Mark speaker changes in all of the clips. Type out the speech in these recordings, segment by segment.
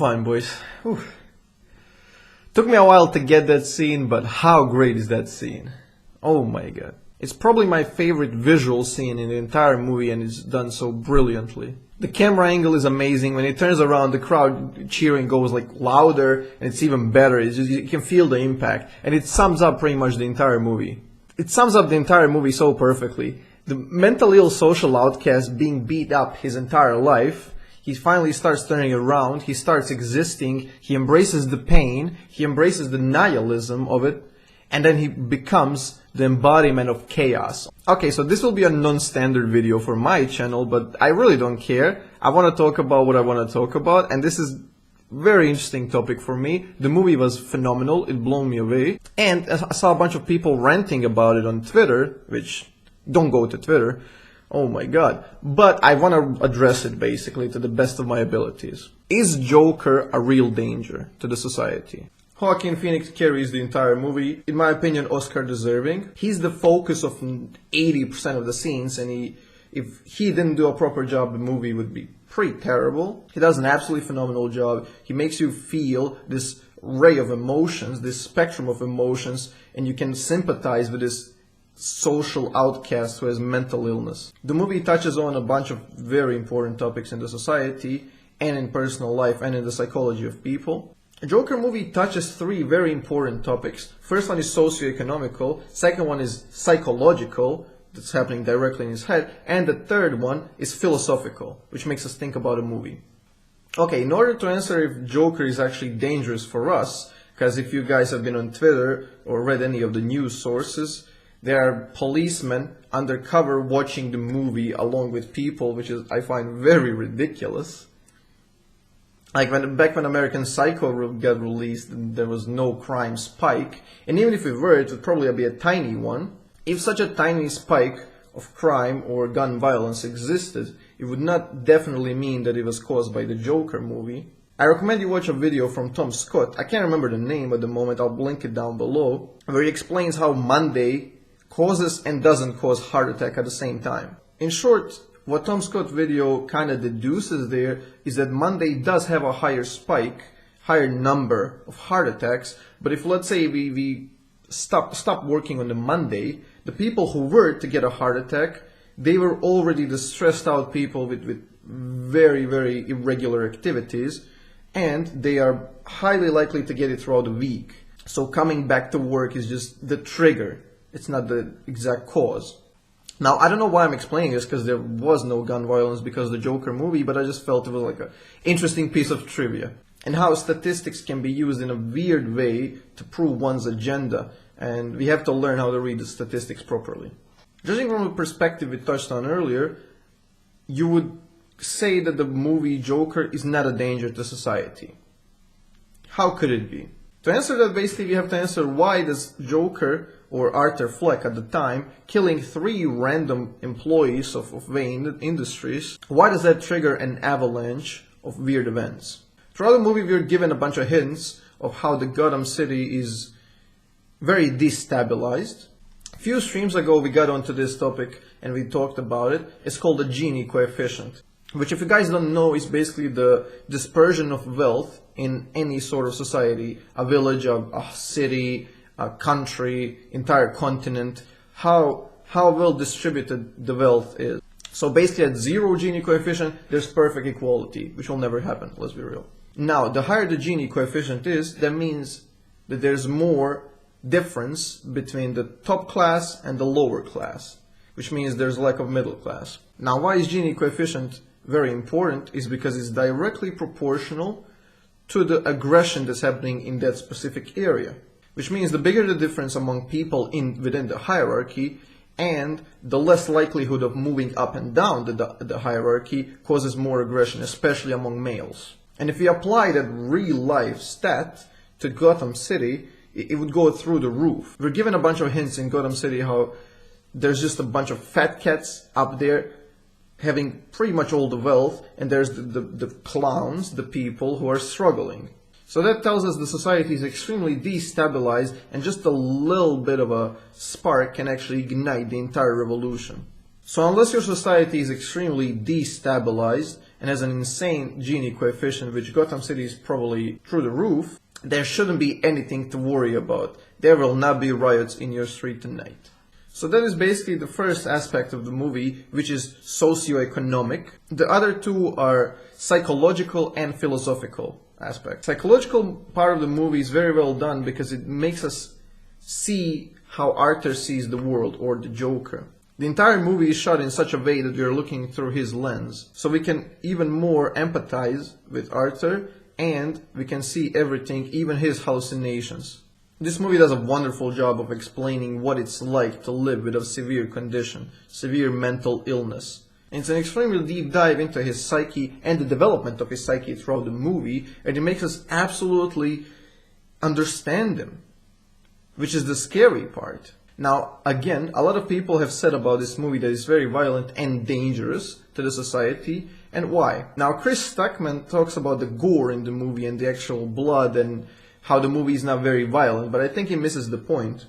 Speaker 1: fine, boys. Whew. Took me a while to get that scene, but how great is that scene? Oh my god. It's probably my favorite visual scene in the entire movie, and it's done so brilliantly. The camera angle is amazing. When it turns around, the crowd cheering goes like louder, and it's even better. It's just, you can feel the impact, and it sums up pretty much the entire movie. It sums up the entire movie so perfectly. The mentally ill social outcast being beat up his entire life, he finally starts turning around, he starts existing, he embraces the pain, he embraces the nihilism of it, and then he becomes the embodiment of chaos. Okay, so this will be a non-standard video for my channel, but I really don't care. I want to talk about what I want to talk about, and this is very interesting topic for me. The movie was phenomenal, it blew me away, and I saw a bunch of people ranting about it on Twitter, which, don't go to Twitter, oh my god. But I want to address it basically to the best of my abilities. Is Joker a real danger to the society? Joaquin Phoenix carries the entire movie, in my opinion Oscar deserving. He's the focus of 80% of the scenes, and if he didn't do a proper job, the movie would be pretty terrible. He does an absolutely phenomenal job. He makes you feel this ray of emotions, this spectrum of emotions, and you can sympathize with this social outcast who has mental illness. The movie touches on a bunch of very important topics in the society and in personal life and in the psychology of people. The Joker movie touches three very important topics. First one is socio-economical, second one is psychological, that's happening directly in his head, and the third one is philosophical, which makes us think about a movie. Okay, in order to answer if Joker is actually dangerous for us, because if you guys have been on Twitter or read any of the news sources, there are policemen undercover watching the movie along with people, which is, I find, very ridiculous. Like back when American Psycho got released, there was no crime spike, and even if it were, it would probably be a tiny one. If such a tiny spike of crime or gun violence existed, it would not definitely mean that it was caused by the Joker movie. I recommend you watch a video from Tom Scott, I can't remember the name at the moment, I'll link it down below, where he explains how Monday causes and doesn't cause heart attack at the same time. In short, what Tom Scott video kind of deduces there is that Monday does have a higher spike, higher number of heart attacks, but if let's say we stop working on the Monday, the people who were to get a heart attack, they were already the stressed out people with very, very irregular activities, and they are highly likely to get it throughout the week. So coming back to work is just the trigger. It's not the exact cause. Now, I don't know why I'm explaining this, because there was no gun violence because of the Joker movie, but I just felt it was like an interesting piece of trivia. And how statistics can be used in a weird way to prove one's agenda, and we have to learn how to read the statistics properly. Judging from the perspective we touched on earlier, you would say that the movie Joker is not a danger to society. How could it be? To answer that, basically, we have to answer why does Joker, or Arthur Fleck at the time, killing 3 random employees of Wayne Industries, why does that trigger an avalanche of weird events? Throughout the movie, we're given a bunch of hints of how the Gotham City is very destabilized. A few streams ago, we got onto this topic and we talked about it. It's called the Gini coefficient, which, if you guys don't know, is basically the dispersion of wealth in any sort of society, a village, a city, a country, entire continent, how well distributed the wealth is. So basically at 0 Gini coefficient, there's perfect equality, which will never happen, let's be real. Now, the higher the Gini coefficient is, that means that there's more difference between the top class and the lower class, which means there's lack of middle class. Now, why is Gini coefficient very important is because it's directly proportional to the aggression that's happening in that specific area, which means the bigger the difference among people within the hierarchy, and the less likelihood of moving up and down the hierarchy causes more aggression, especially among males. And if we apply that real life stat to Gotham City, it would go through the roof. We're given a bunch of hints in Gotham City how there's just a bunch of fat cats up there having pretty much all the wealth, and there's the clowns, the people who are struggling. So that tells us the society is extremely destabilized, and just a little bit of a spark can actually ignite the entire revolution. So unless your society is extremely destabilized and has an insane Gini coefficient, which Gotham City is probably through the roof, there shouldn't be anything to worry about. There will not be riots in your street tonight. So that is basically the first aspect of the movie, which is socioeconomic. The other two are psychological and philosophical aspects. Psychological part of the movie is very well done because it makes us see how Arthur sees the world, or the Joker. The entire movie is shot in such a way that we are looking through his lens, so we can even more empathize with Arthur, and we can see everything, even his hallucinations. This movie does a wonderful job of explaining what it's like to live with a severe condition, severe mental illness. And it's an extremely deep dive into his psyche and the development of his psyche throughout the movie, and it makes us absolutely understand him, which is the scary part. Now, again, a lot of people have said about this movie that it's very violent and dangerous to the society, and why? Now, Chris Stuckman talks about the gore in the movie and the actual blood and how the movie is not very violent, but I think he misses the point.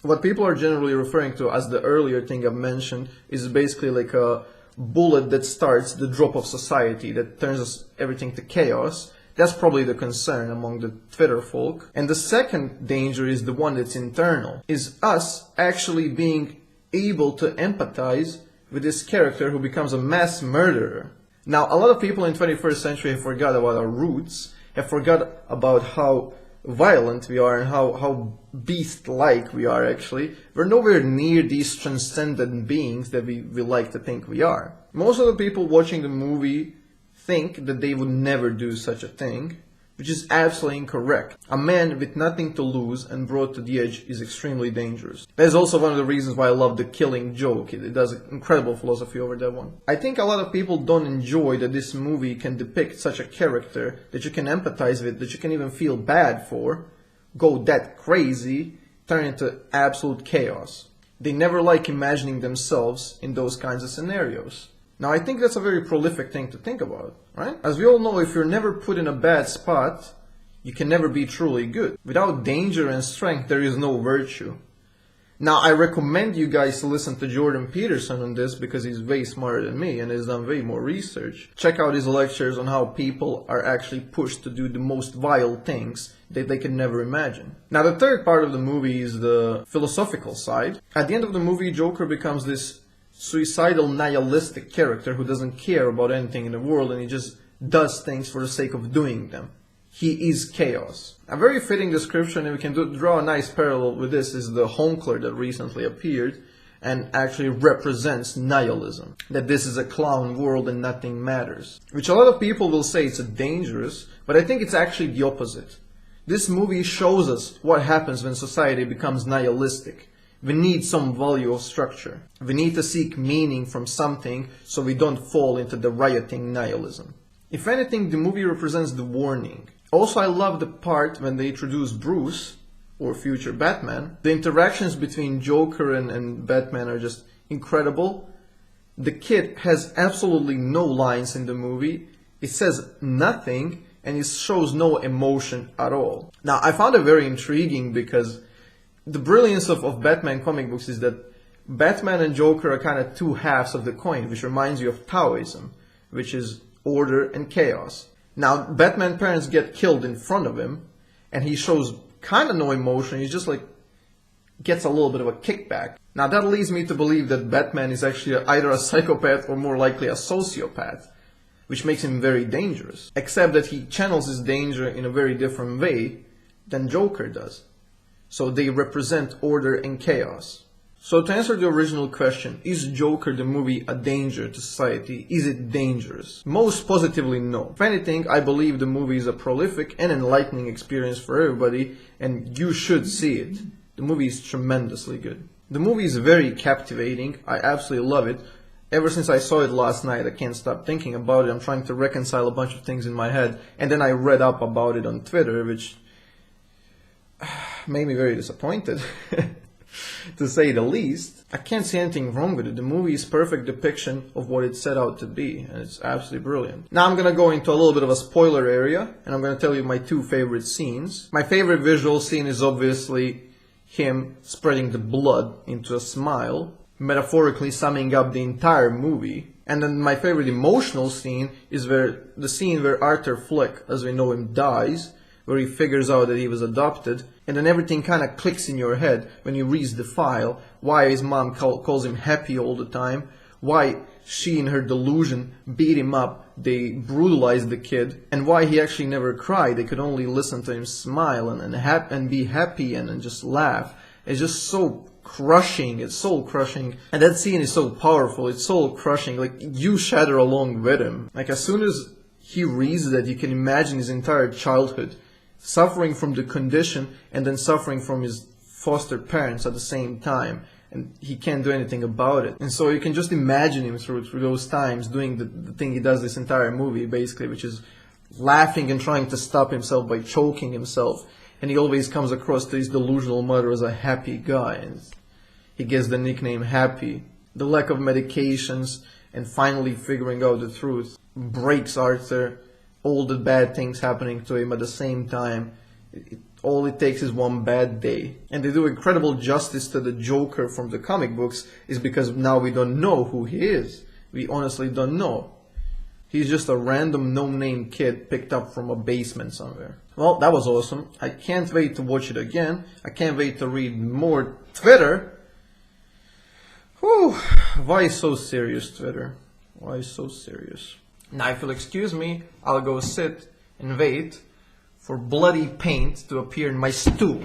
Speaker 1: What people are generally referring to as the earlier thing I've mentioned is basically like a bullet that starts the drop of society, that turns everything to chaos. That's probably the concern among the Twitter folk. And the second danger is the one that's internal, is us actually being able to empathize with this character who becomes a mass murderer. Now, a lot of people in 21st century have forgot about our roots, have forgot about how violent we are and how beast-like we are actually. We're nowhere near these transcendent beings that we like to think we are. Most of the people watching the movie think that they would never do such a thing, which is absolutely incorrect. A man with nothing to lose and brought to the edge is extremely dangerous. That is also one of the reasons why I love the killing joke. It does an incredible philosophy over that one. I think a lot of people don't enjoy that this movie can depict such a character that you can empathize with, that you can even feel bad for, go that crazy, turn into absolute chaos. They never like imagining themselves in those kinds of scenarios. Now, I think that's a very prolific thing to think about, right? As we all know, if you're never put in a bad spot, you can never be truly good. Without danger and strength, there is no virtue. Now, I recommend you guys to listen to Jordan Peterson on this because he's way smarter than me and has done way more research. Check out his lectures on how people are actually pushed to do the most vile things that they can never imagine. Now, the third part of the movie is the philosophical side. At the end of the movie, Joker becomes this suicidal, nihilistic character who doesn't care about anything in the world, and he just does things for the sake of doing them. He is chaos. A very fitting description, and we can draw a nice parallel with this, is the Honkler that recently appeared and actually represents nihilism. That this is a clown world and nothing matters. Which a lot of people will say it's dangerous, but I think it's actually the opposite. This movie shows us what happens when society becomes nihilistic. We need some value of structure. We need to seek meaning from something so we don't fall into the rioting nihilism. If anything, the movie represents the warning. Also, I love the part when they introduce Bruce, or future Batman. The interactions between Joker and Batman are just incredible. The kid has absolutely no lines in the movie. It says nothing and it shows no emotion at all. Now, I found it very intriguing because the brilliance of Batman comic books is that Batman and Joker are kind of two halves of the coin, which reminds you of Taoism, which is order and chaos. Now, Batman's parents get killed in front of him, and he shows kind of no emotion. He just gets a little bit of a kickback. Now, that leads me to believe that Batman is actually either a psychopath or more likely a sociopath, which makes him very dangerous. Except that he channels his danger in a very different way than Joker does. So they represent order and chaos. So to answer the original question, is Joker the movie a danger to society? Is it dangerous? Most positively, no. If anything, I believe the movie is a prolific and enlightening experience for everybody, and you should see it. The movie is tremendously good. The movie is very captivating. I absolutely love it. Ever since I saw it last night, I can't stop thinking about it. I'm trying to reconcile a bunch of things in my head, and then I read up about it on Twitter, which made me very disappointed, to say the least. I can't see anything wrong with it. The movie is perfect depiction of what it set out to be, and it's absolutely brilliant. Now I'm gonna go into a little bit of a spoiler area, and I'm gonna tell you my two favorite scenes. My favorite visual scene is obviously him spreading the blood into a smile, metaphorically summing up the entire movie. And then my favorite emotional scene is the scene where Arthur Fleck, as we know him, dies, where he figures out that he was adopted, and then everything kind of clicks in your head when you read the file, why his mom calls him Happy all the time, why she in her delusion beat him up, they brutalized the kid, and why he actually never cried. They could only listen to him smile and be happy and just laugh. It's just so crushing, it's soul crushing, and that scene is so powerful, it's soul crushing, like you shatter along with him. Like as soon as he reads that, you can imagine his entire childhood suffering from the condition and then suffering from his foster parents at the same time, and he can't do anything about it. And so you can just imagine him through those times doing the thing he does this entire movie basically, which is laughing and trying to stop himself by choking himself. And he always comes across to his delusional mother as a happy guy, and he gets the nickname Happy. The lack of medications and finally figuring out the truth breaks Arthur. All the bad things happening to him at the same time. All it takes is one bad day. And they do incredible justice to the Joker from the comic books, is because now we don't know who he is. We honestly don't know. He's just a random no-name kid picked up from a basement somewhere. Well, that was awesome. I can't wait to watch it again. I can't wait to read more Twitter. Whew. Why so serious, Twitter? Why so serious? Now, if you'll excuse me, I'll go sit and wait for bloody paint to appear in my stool.